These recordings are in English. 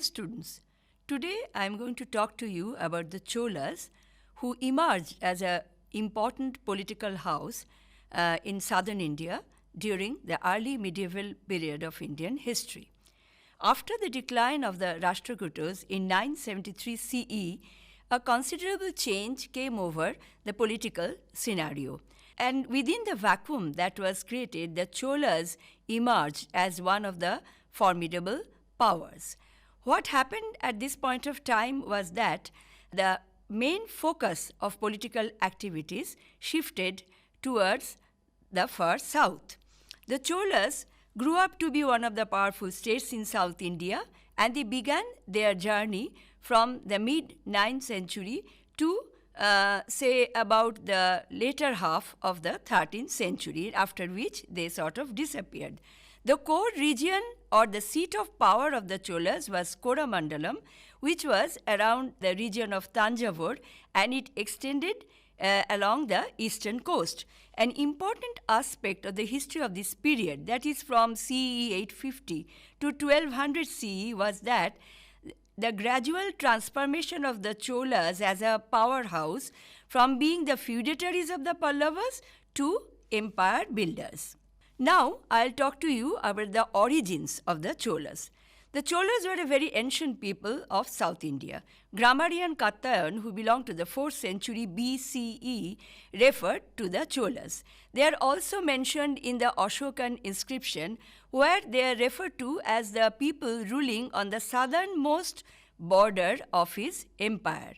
Dear students, today I am going to talk to you about the Cholas, who emerged as an important political house in southern India during the early medieval period of Indian history. After the decline of the Rashtrakutas in 973 CE, a considerable change came over the political scenario. And within the vacuum that was created, the Cholas emerged as one of the formidable powers. What happened at this point of time was that the main focus of political activities shifted towards the far south. The Cholas grew up to be one of the powerful states in South India, and they began their journey from the mid-9th century to say about the later half of the 13th century, after which they sort of disappeared. The core region or the seat of power of the Cholas was Coromandalam, which was around the region of Tanjavur, and it extended along the eastern coast. An important aspect of the history of this period, that is from CE 850 to 1200 CE, was that the gradual transformation of the Cholas as a powerhouse from being the feudatories of the Pallavas to empire builders. Now, I'll talk to you about the origins of the Cholas. The Cholas were a very ancient people of South India. Grammarian Kattayan, who belonged to the 4th century BCE, referred to the Cholas. They are also mentioned in the Ashokan inscription, where they are referred to as the people ruling on the southernmost border of his empire.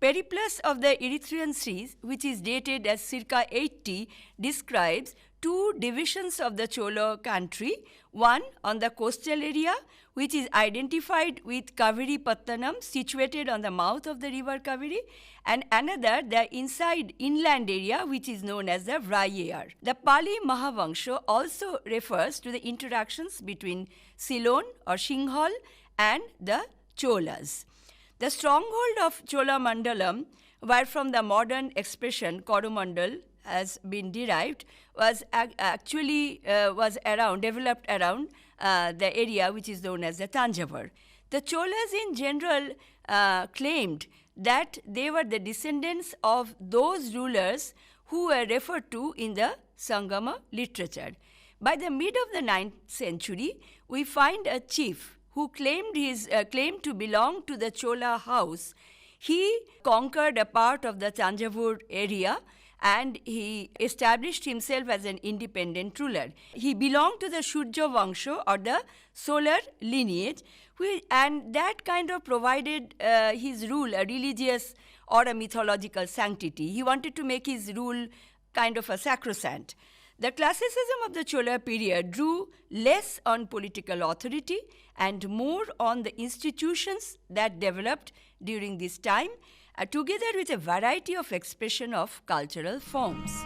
Periplus of the Erythraean Seas, which is dated as circa 80, describes two divisions of the Chola country, one on the coastal area, which is identified with Kaveri Pattanam, situated on the mouth of the river Kaveri, and another, the inland area, which is known as the Vrayar. The Pali Mahavangsha also refers to the interactions between Ceylon or Singhal and the Cholas. The stronghold of Chola Mandalam, where from the modern expression Coromandel has been derived, was developed around the area which is known as the Tanjavur. The Cholas in general claimed that they were the descendants of those rulers who were referred to in the Sangama literature. By the mid of the 9th century, we find a chief who claimed to belong to the Chola house. He conquered a part of the Tanjavur area and he established himself as an independent ruler. He belonged to the Surya Vangsha, or the solar lineage, and that kind of provided his rule a religious or a mythological sanctity. He wanted to make his rule kind of a sacrosanct. The classicism of the Chola period drew less on political authority and more on the institutions that developed during this time, together with a variety of expression of cultural forms.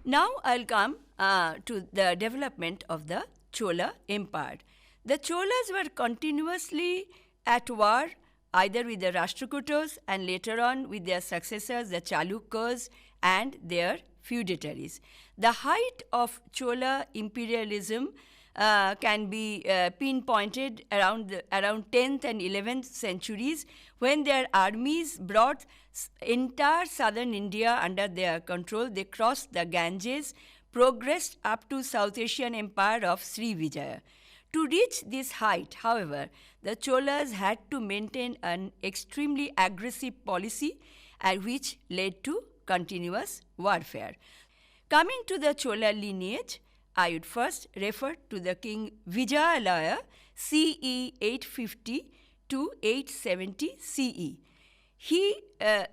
Now I'll come to the development of the Chola Empire. The Cholas were continuously at war either with the Rashtrakutas and later on with their successors, the Chalukyas, and their feudatories. The height of Chola imperialism can be pinpointed around 10th and 11th centuries, when their armies brought entire southern India under their control. They crossed the Ganges, progressed up to South Asian empire of Srivijaya. To reach this height, however, the Cholas had to maintain an extremely aggressive policy, which led to continuous warfare. Coming to the Chola lineage, I would first refer to the king Vijayalaya, CE 850 to 870 CE. He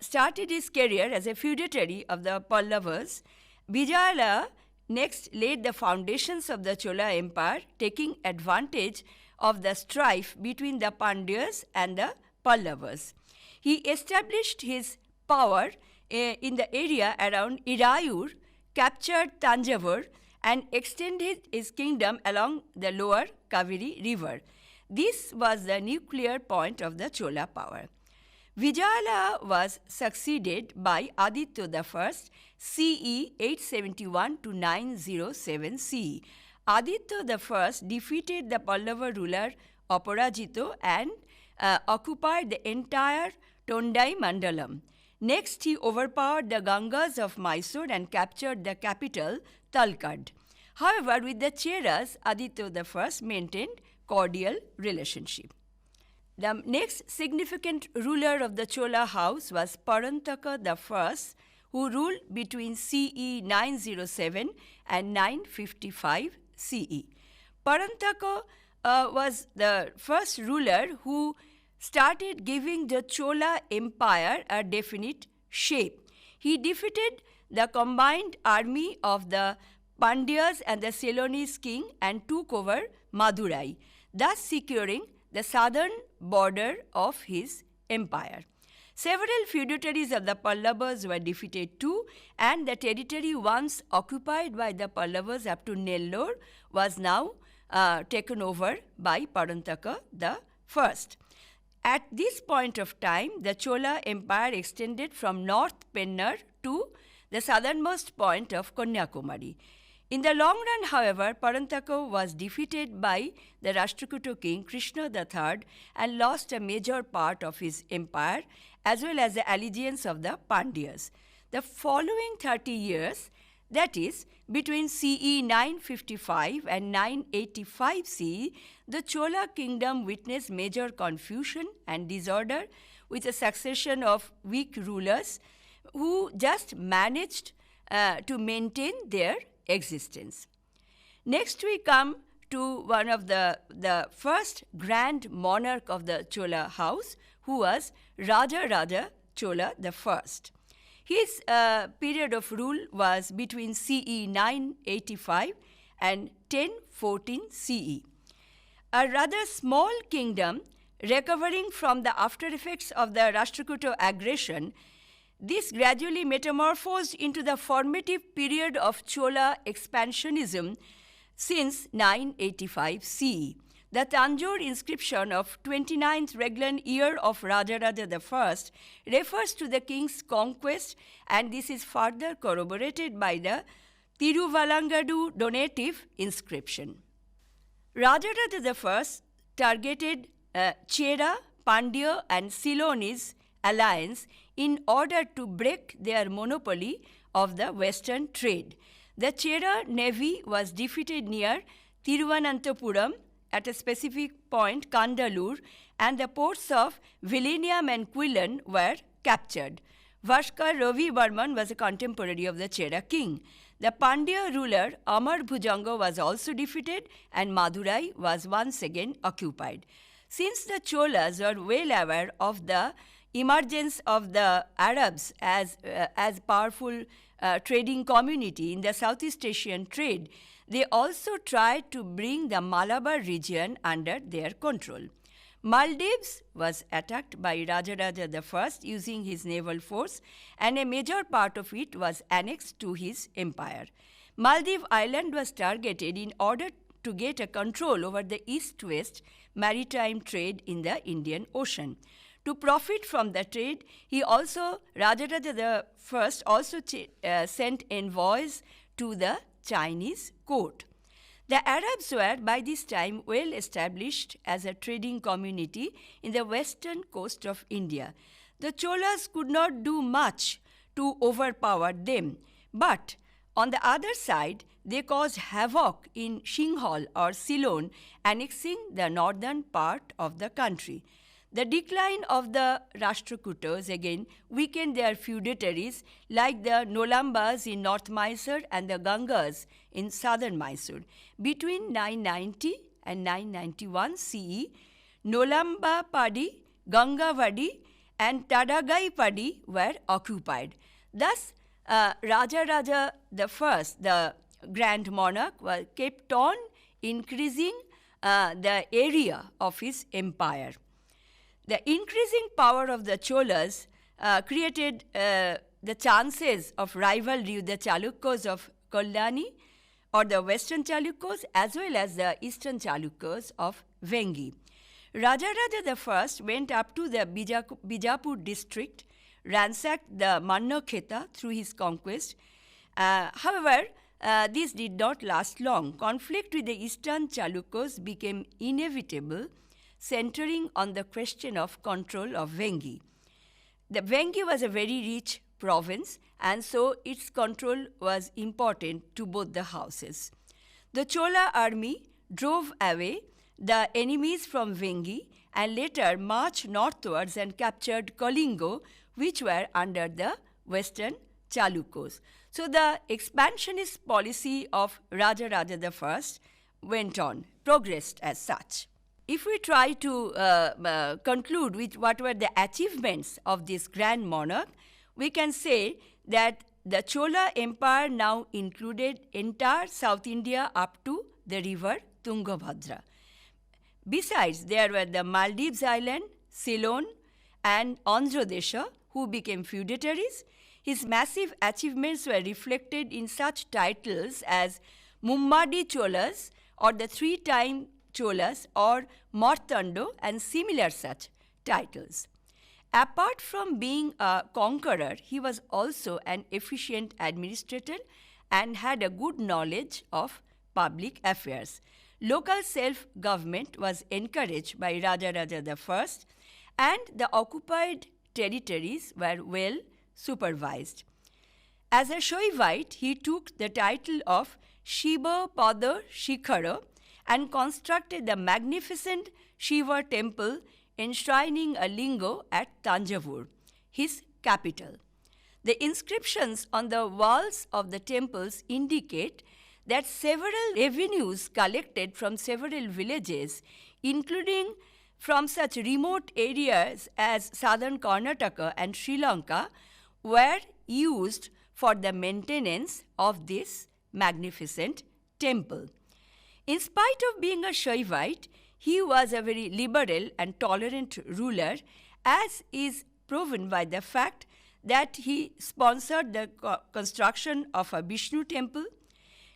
started his career as a feudatory of the Pallavas. Vijayalaya next laid the foundations of the Chola Empire, taking advantage of the strife between the Pandyas and the Pallavas. He established his power in the area around Irayur, captured Tanjavur, and extended his kingdom along the lower Kaveri river. This was the nuclear point of the Chola power. Vijayalaya was succeeded by Aditya I, CE 871 to 907 CE. Aditya I defeated the Pallava ruler Aparajito and occupied the entire Tondai Mandalam. Next, he overpowered the Gangas of Mysore and captured the capital, Talkad. However, with the Cheras, Aditya I maintained cordial relationship. The next significant ruler of the Chola house was Parantaka I, who ruled between CE 907 and 955 CE. Parantaka was the first ruler who started giving the Chola Empire a definite shape. He defeated the combined army of the Pandyas and the Ceylonese king and took over Madurai, thus securing the southern border of his empire. Several feudatories of the Pallavas were defeated too, and the territory once occupied by the Pallavas up to Nellore was now taken over by Parantaka I. At this point of time, the Chola Empire extended from North Pennar to the southernmost point of Kanyakumari. In the long run, however, Parantaka was defeated by the Rashtrakuta king Krishna III and lost a major part of his empire as well as the allegiance of the Pandyas. The following 30 years, that is, between CE 955 and 985 CE, the Chola kingdom witnessed major confusion and disorder with a succession of weak rulers who just managed to maintain their existence. Next, we come to one of the first grand monarch of the Chola house, who was Raja Chola I. His period of rule was between CE 985 and 1014 CE. A rather small kingdom recovering from the after effects of the Rashtrakuta aggression, this gradually metamorphosed into the formative period of Chola expansionism since 985 CE. The Tanjore inscription of 29th Reglan year of Rajaraja I refers to the king's conquest, and this is further corroborated by the Tiruvalangadu donative inscription. Rajaraja I targeted Chera, Pandya and Ceylonese alliance in order to break their monopoly of the western trade. The Chera navy was defeated near Tiruvananthapuram at a specific point, Kandalur, and the ports of Villenium and Quilon were captured. Vaskar Ravi Barman was a contemporary of the Chera king. The Pandya ruler Amar Bhujanga was also defeated, and Madurai was once again occupied. Since the Cholas were well aware of the emergence of the Arabs as powerful trading community in the Southeast Asian trade, they also tried to bring the Malabar region under their control. Maldives was attacked by Rajaraja I using his naval force, and a major part of it was annexed to his empire. Maldives Island was targeted in order to get a control over the east-west maritime trade in the Indian Ocean. To profit from the trade, Rajaraja I also sent envoys to the Chinese court. The Arabs were by this time well established as a trading community in the western coast of India. The Cholas could not do much to overpower them, but on the other side, they caused havoc in Singhal or Ceylon, annexing the northern part of the country. The decline of the Rashtrakutas again weakened their feudatories like the Nolambas in North Mysore and the Gangas in southern Mysore. Between 990 and 991 CE, Nolamba Padi, Gangavadi, and Tadagaipadi were occupied. Thus, Raja I, the grand monarch, kept on increasing the area of his empire. The increasing power of the Cholas created the chances of rivalry with the Chalukyas of Kalyani or the Western Chalukyas as well as the Eastern Chalukyas of Vengi. Rajaraja I went up to the Bijapur district, ransacked the Mannakheta through his conquest. However, this did not last long. Conflict with the Eastern Chalukyas became inevitable, centering on the question of control of Vengi. The Vengi was a very rich province, and so its control was important to both the houses. The Chola army drove away the enemies from Vengi and later marched northwards and captured Kalingo, which were under the Western Chalukyas. So the expansionist policy of Rajaraja I went on, progressed as such. If we try to conclude with what were the achievements of this grand monarch, we can say that the Chola Empire now included entire South India up to the river Tungabhadra. Besides, there were the Maldives Island, Ceylon, and Andhra Desha, who became feudatories. His massive achievements were reflected in such titles as Mummadi Cholas or the three-time Cholas or Martando and similar such titles. Apart from being a conqueror, he was also an efficient administrator and had a good knowledge of public affairs. Local self-government was encouraged by Rajaraja I, and the occupied territories were well supervised. As a Shaivite, he took the title of Shiva Pada Shikhara and constructed the magnificent Shiva temple enshrining a lingo at Tanjavur, his capital. The inscriptions on the walls of the temples indicate that several revenues collected from several villages, including from such remote areas as southern Karnataka and Sri Lanka, were used for the maintenance of this magnificent temple. In spite of being a Shaivite, he was a very liberal and tolerant ruler, as is proven by the fact that he sponsored the construction of a Vishnu temple.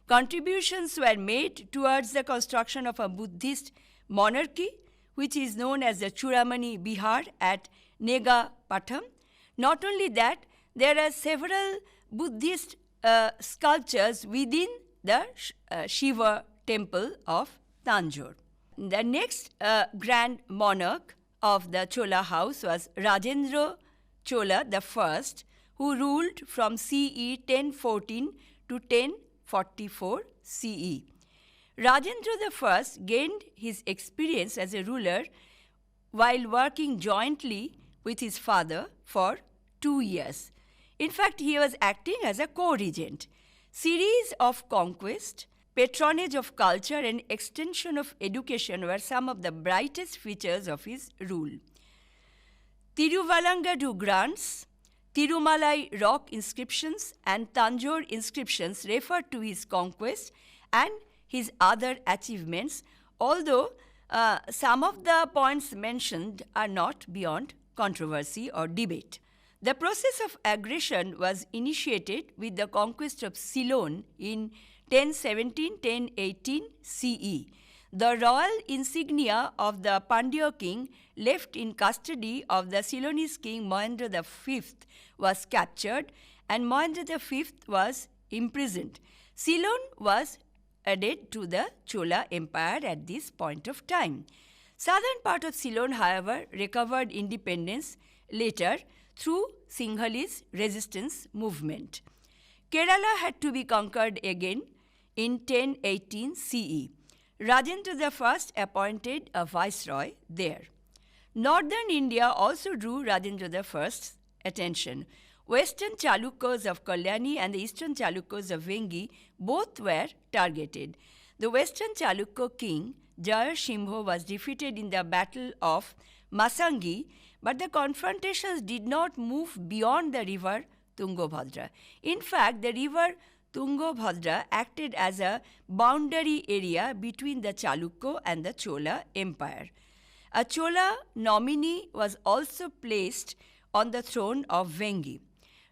Contributions were made towards the construction of a Buddhist monarchy, which is known as the Churamani Bihar at Negapatham. Not only that, there are several Buddhist sculptures within the Shiva temple of Tanjore. The next grand monarch of the Chola house was Rajendra Chola I, who ruled from CE 1014 to 1044 CE. Rajendra I gained his experience as a ruler while working jointly with his father for 2 years. In fact, he was acting as a co-regent. Series of conquest, patronage of culture and extension of education were some of the brightest features of his rule. Tiruvalangadu grants, Tirumalai rock inscriptions and Tanjore inscriptions refer to his conquest and his other achievements, although some of the points mentioned are not beyond controversy or debate. The process of aggression was initiated with the conquest of Ceylon in 1017-1018 CE. The royal insignia of the Pandya king left in custody of the Ceylonese king Mohendra V was captured and Mohendra V was imprisoned. Ceylon was added to the Chola Empire at this point of time. Southern part of Ceylon, however, recovered independence later through Sinhalese resistance movement. Kerala had to be conquered again in 1018 CE. Rajendra I appointed a viceroy there. Northern India also drew Rajendra I's attention. Western Chalukyas of Kalyani and the Eastern Chalukyas of Vengi both were targeted. The Western Chalukya king, Jaya Shimho, was defeated in the Battle of Masangi but the confrontations did not move beyond the river Tungabhadra. In fact, the river Tungabhadra acted as a boundary area between the Chalukya and the Chola Empire. A Chola nominee was also placed on the throne of Vengi.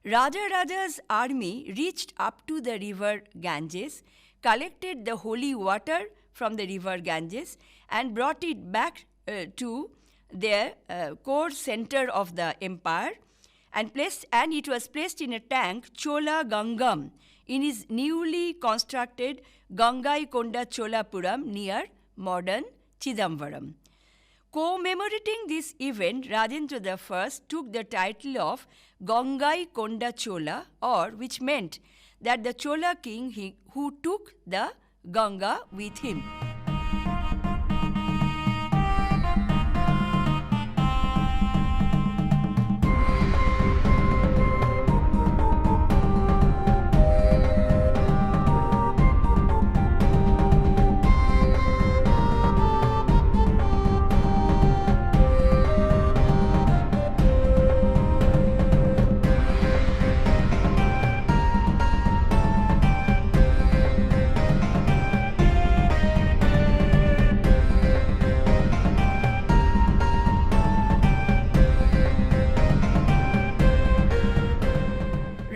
Rajaraja's army reached up to the river Ganges, collected the holy water from the river Ganges, and brought it back to their core center of the empire, and it was placed in a tank, Chola Gangam, in his newly constructed Gangaikonda Cholapuram near modern Chidambaram. Commemorating this event, Rajendra I took the title of Gangaikonda Chola, which meant that the Chola king who took the Ganga with him.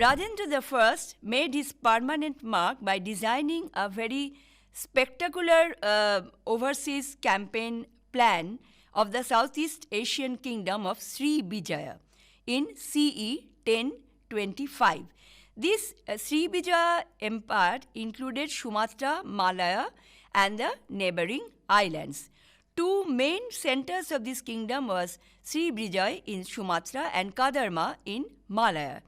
Rajendra I made his permanent mark by designing a very spectacular overseas campaign plan of the Southeast Asian kingdom of Sri Vijaya in CE 1025. This Sri Vijaya empire included Sumatra, Malaya, and the neighboring islands. Two main centers of this kingdom was Sri Vijaya in Sumatra and Kadarma in Malaya.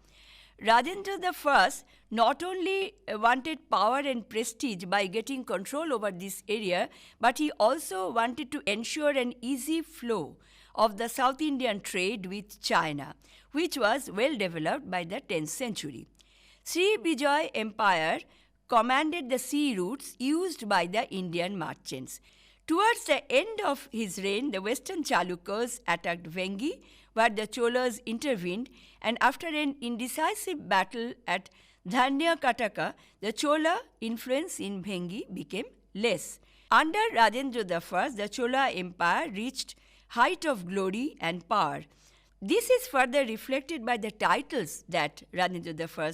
Rajendra I not only wanted power and prestige by getting control over this area, but he also wanted to ensure an easy flow of the South Indian trade with China, which was well developed by the 10th century. Sri Vijaya Empire commanded the sea routes used by the Indian merchants. Towards the end of his reign, the Western Chalukyas attacked Vengi, where the Cholas intervened, and after an indecisive battle at Dharnyakataka, the Chola influence in Vengi became less. Under Rajendra I, the Chola Empire reached height of glory and power. This is further reflected by the titles that Rajendra I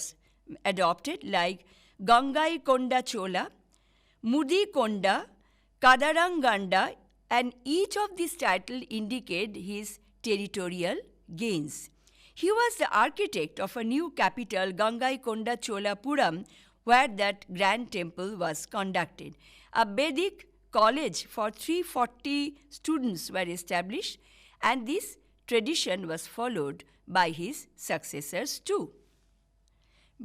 adopted, like Gangaikonda Chola, Mudikonda, Kadaranganda, and each of these titles indicate his territorial gains. He was the architect of a new capital, Gangaikonda Cholapuram, where that grand temple was conducted. A Vedic college for 340 students were established, and this tradition was followed by his successors too.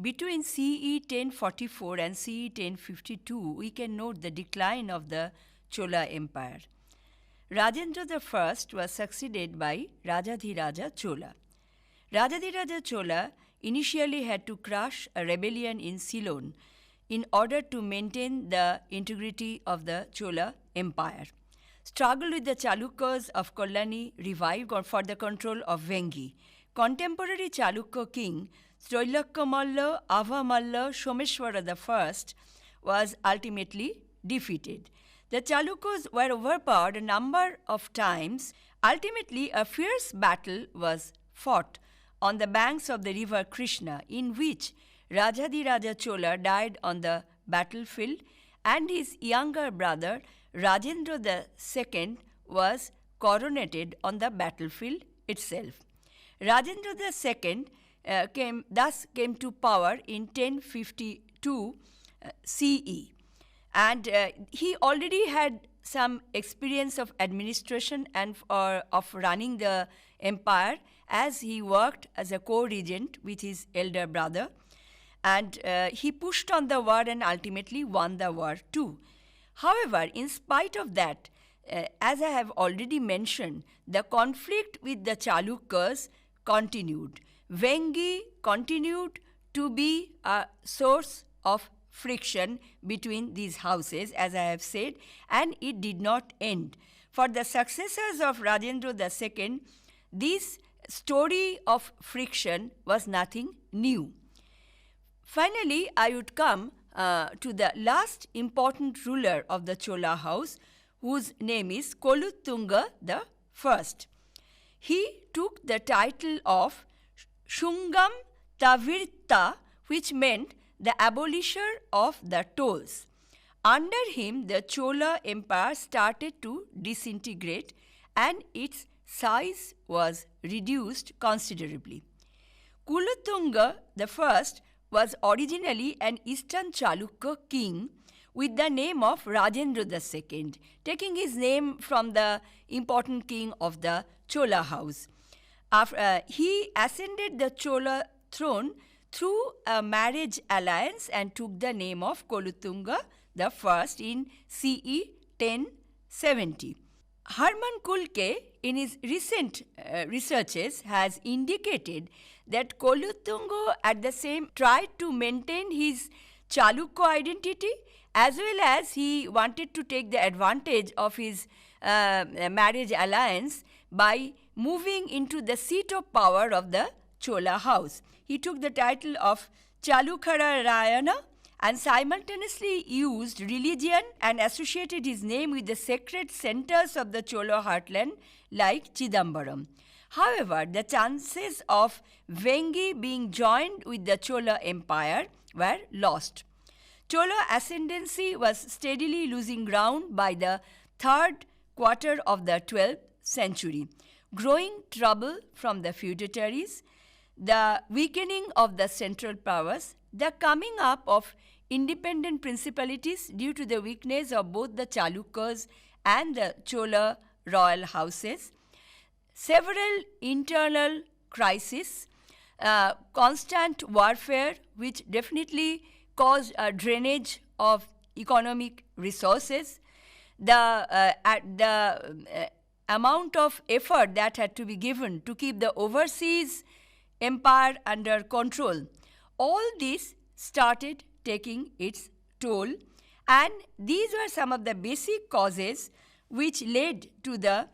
Between CE 1044 and CE 1052, we can note the decline of the Chola Empire. Rajendra I was succeeded by Rajadhiraja Chola. Rajadhiraja Chola initially had to crush a rebellion in Ceylon in order to maintain the integrity of the Chola Empire. Struggle with the Chalukyas of Kollani revived for the control of Vengi. Contemporary Chalukya king Trailakya Malla, Ava Malla, Someshwara I was ultimately defeated. The Chalukyas were overpowered a number of times. Ultimately, a fierce battle was fought on the banks of the river Krishna, in which Rajadhiraja Chola died on the battlefield, and his younger brother Rajendra II was coronated on the battlefield itself. Rajendra II came to power in 1052 CE, and he already had some experience of administration and of running the empire, as he worked as a co-regent with his elder brother, and he pushed on the war and ultimately won the war too. However, in spite of that, as I have already mentioned, the conflict with the Chalukyas continued. Vengi continued to be a source of friction between these houses, as I have said, and it did not end. For the successors of Rajendra II, this story of friction was nothing new. Finally, I would come to the last important ruler of the Chola house, whose name is Kolutunga the First. He took the title of Shungam Tavirta, which meant the abolisher of the tolls. Under him, the Chola Empire started to disintegrate and its size was reduced considerably. Kulutunga I was originally an Eastern Chalukya king with the name of Rajendra II, taking his name from the important king of the Chola house. He ascended the Chola throne through a marriage alliance and took the name of Kolutunga I in CE 1070. Hermann Kulke, in his recent researches, has indicated that Kolutunga at the same tried to maintain his Chalukya identity, as well as he wanted to take the advantage of his marriage alliance by moving into the seat of power of the Chola house. He took the title of Chalukhara Rayana and simultaneously used religion and associated his name with the sacred centers of the Chola heartland like Chidambaram. However, the chances of Vengi being joined with the Chola Empire were lost. Chola ascendancy was steadily losing ground by the third quarter of the 12th century. Growing trouble from the feudatories, the weakening of the central powers, the coming up of independent principalities due to the weakness of both the Chalukyas and the Chola royal houses, several internal crises, constant warfare, which definitely caused a drainage of economic resources, the amount of effort that had to be given to keep the overseas empire under control. All this started taking its toll, and these were some of the basic causes which led to the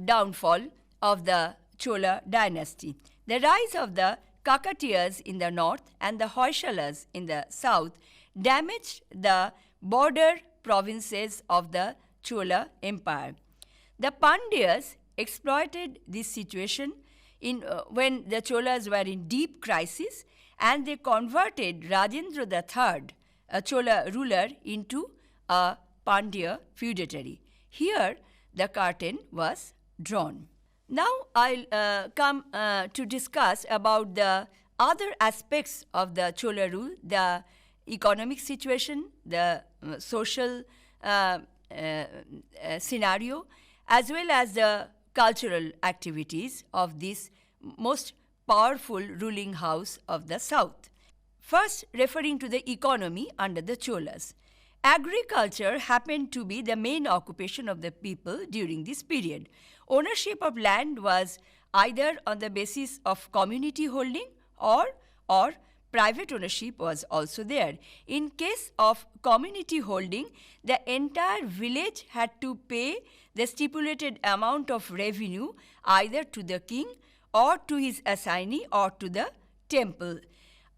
downfall of the Chola dynasty. The rise of the Kakatiyas in the north and the Hoysalas in the south damaged the border provinces of the Chola Empire. The Pandyas exploited this situation when the Cholas were in deep crisis, and they converted Rajendra III, a Chola ruler, into a Pandya feudatory. Here, the curtain was drawn. Now, I'll come to discuss about the other aspects of the Chola rule, the economic situation, the social scenario, as well as the cultural activities of this most powerful ruling house of the south. First, referring to the economy under the Cholas. Agriculture happened to be the main occupation of the people during this period. Ownership of land was either on the basis of community holding or private ownership was also there. In case of community holding, the entire village had to pay the stipulated amount of revenue either to the king or to his assignee or to the temple.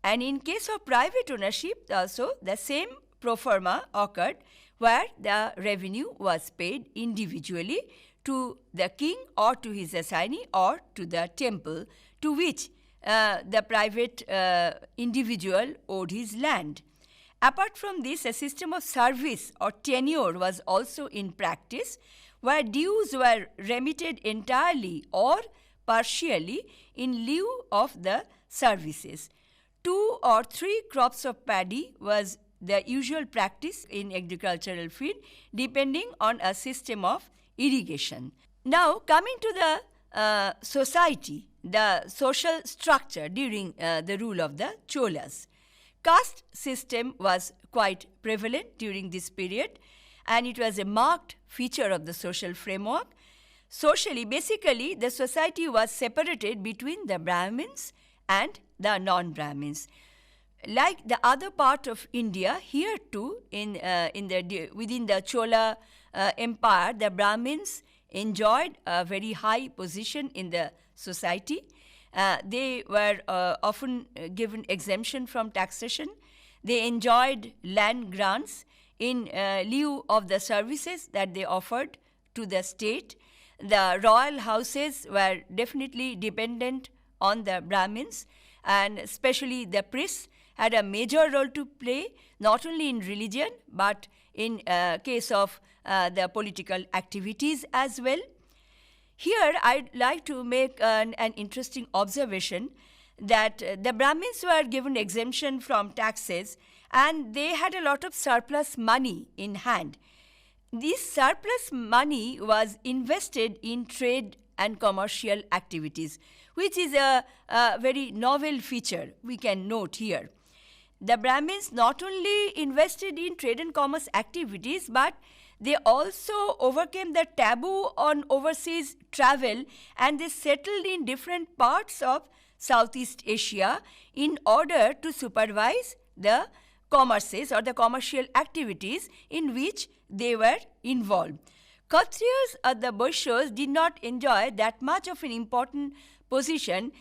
And in case of private ownership, also the same pro forma occurred, where the revenue was paid individually to the king or to his assignee or to the temple to which the private individual owed his land. Apart from this, a system of service or tenure was also in practice, where dues were remitted entirely or partially in lieu of the services. 2 or 3 crops of paddy was the usual practice in agricultural field, depending on a system of irrigation. Now, coming to the society, the social structure during the rule of the Cholas. Caste system was quite prevalent during this period, and it was a marked feature of the social framework. Socially, basically, the society was separated between the Brahmins and the non-Brahmins. Like the other part of India, here too, within the Chola Empire, the Brahmins enjoyed a very high position in the society. They were often given exemption from taxation. They enjoyed land grants in lieu of the services that they offered to the state. The royal houses were definitely dependent on the Brahmins, and especially the priests had a major role to play, not only in religion, but in case of the political activities as well. Here, I'd like to make an interesting observation that the Brahmins were given exemption from taxes and they had a lot of surplus money in hand. This surplus money was invested in trade and commercial activities, which is a very novel feature we can note here. The Brahmins not only invested in trade and commerce activities, but they also overcame the taboo on overseas travel and they settled in different parts of Southeast Asia in order to supervise the commerces or the commercial activities in which they were involved. Kshatriyas or the Vaishyas did not enjoy that much of an important position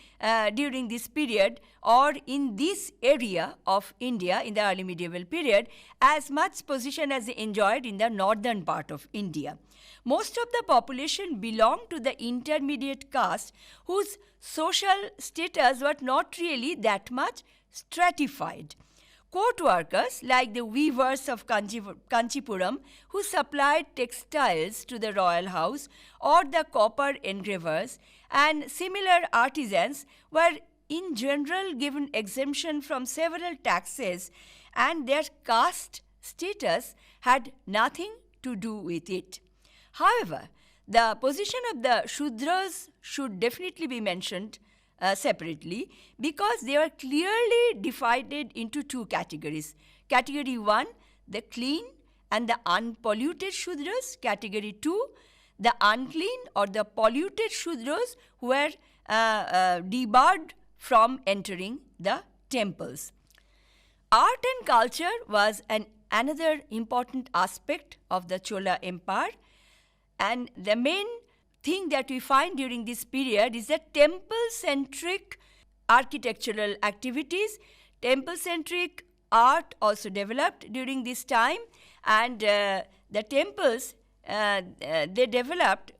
during this period or in this area of India in the early medieval period as much position as they enjoyed in the northern part of India. Most of the population belonged to the intermediate caste whose social status was not really that much stratified. Court workers like the weavers of Kanchipuram who supplied textiles to the royal house or the copper engravers and similar artisans were in general given exemption from several taxes and their caste status had nothing to do with it. However, the position of the Shudras should definitely be mentioned separately because they were clearly divided into two categories. Category 1, the clean and the unpolluted Shudras. Category 2, the unclean or the polluted Shudras who were debarred from entering the temples. Art and culture was another important aspect of the Chola Empire, and the main thing that we find during this period is that temple-centric architectural activities, temple-centric art also developed during this time, and the temples they developed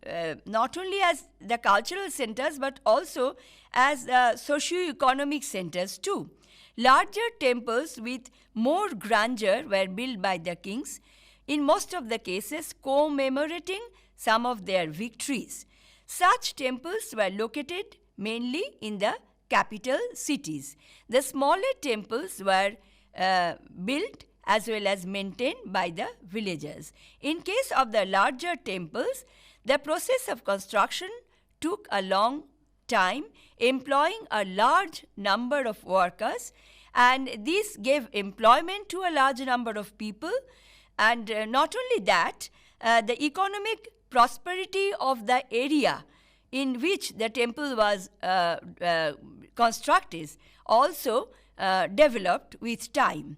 not only as the cultural centers but also as socio-economic centers too. Larger temples with more grandeur were built by the kings, in most of the cases commemorating some of their victories. Such temples were located mainly in the capital cities. The smaller temples were built as well as maintained by the villagers. In case of the larger temples, the process of construction took a long time, employing a large number of workers, and this gave employment to a large number of people. And not only that, the economic prosperity of the area in which the temple was constructed also developed with time.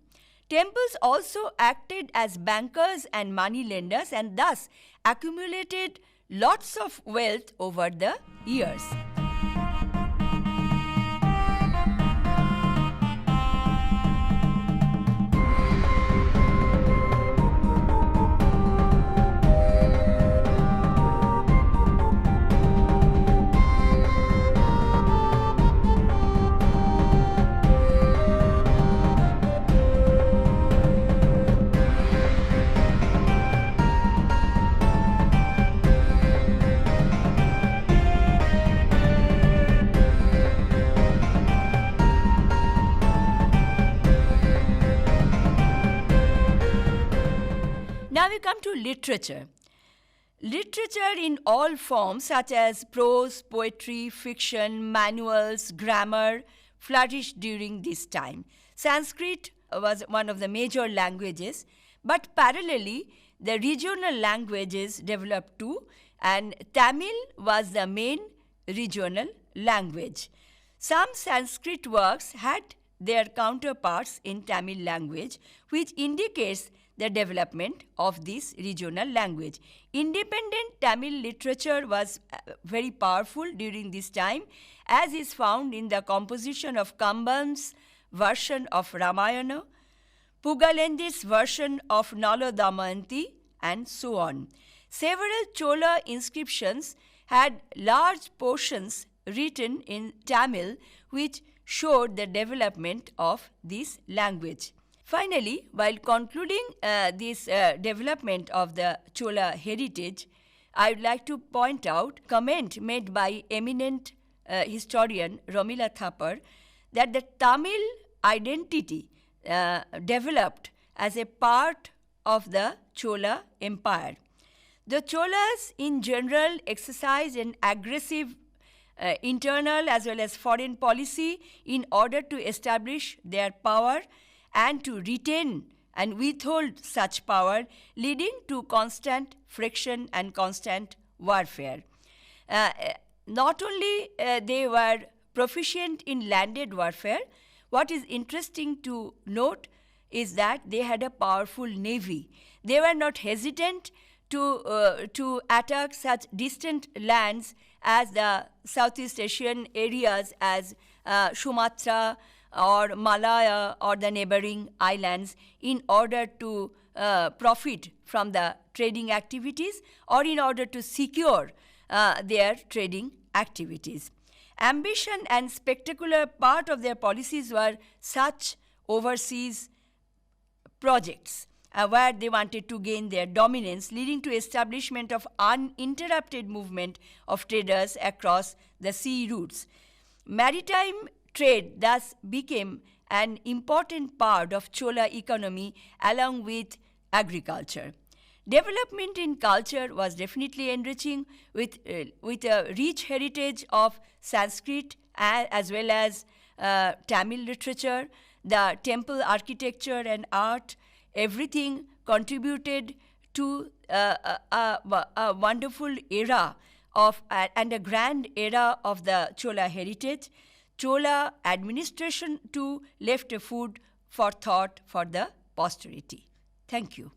Temples also acted as bankers and money lenders and thus accumulated lots of wealth over the years. Now we come to literature. Literature in all forms such as prose, poetry, fiction, manuals, grammar flourished during this time. Sanskrit was one of the major languages, but parallelly the regional languages developed too, and Tamil was the main regional language. Some Sanskrit works had their counterparts in Tamil language, which indicates the development of this regional language. Independent Tamil literature was very powerful during this time, as is found in the composition of Kamban's version of Ramayana, Pugalendi's version of Nala Damayanti, and so on. Several Chola inscriptions had large portions written in Tamil, which showed the development of this language. Finally, while concluding this development of the Chola heritage, I would like to point out a comment made by eminent historian Romila Thapar that the Tamil identity developed as a part of the Chola Empire. The Cholas in general exercised an aggressive internal as well as foreign policy in order to establish their power and to retain and withhold such power, leading to constant friction and constant warfare. Not only they were proficient in landed warfare, what is interesting to note is that they had a powerful navy. They were not hesitant to attack such distant lands as the Southeast Asian areas as Sumatra or Malaya or the neighboring islands in order to profit from the trading activities or in order to secure their trading activities. Ambition and spectacular part of their policies were such overseas projects where they wanted to gain their dominance, leading to establishment of uninterrupted movement of traders across the sea routes. Maritime trade thus became an important part of Chola economy along with agriculture. Development in culture was definitely enriching with a rich heritage of Sanskrit as well as Tamil literature, the temple architecture and art. Everything contributed to a wonderful era of and a grand era of the Chola heritage. Chola administration too left a food for thought for the posterity. Thank you.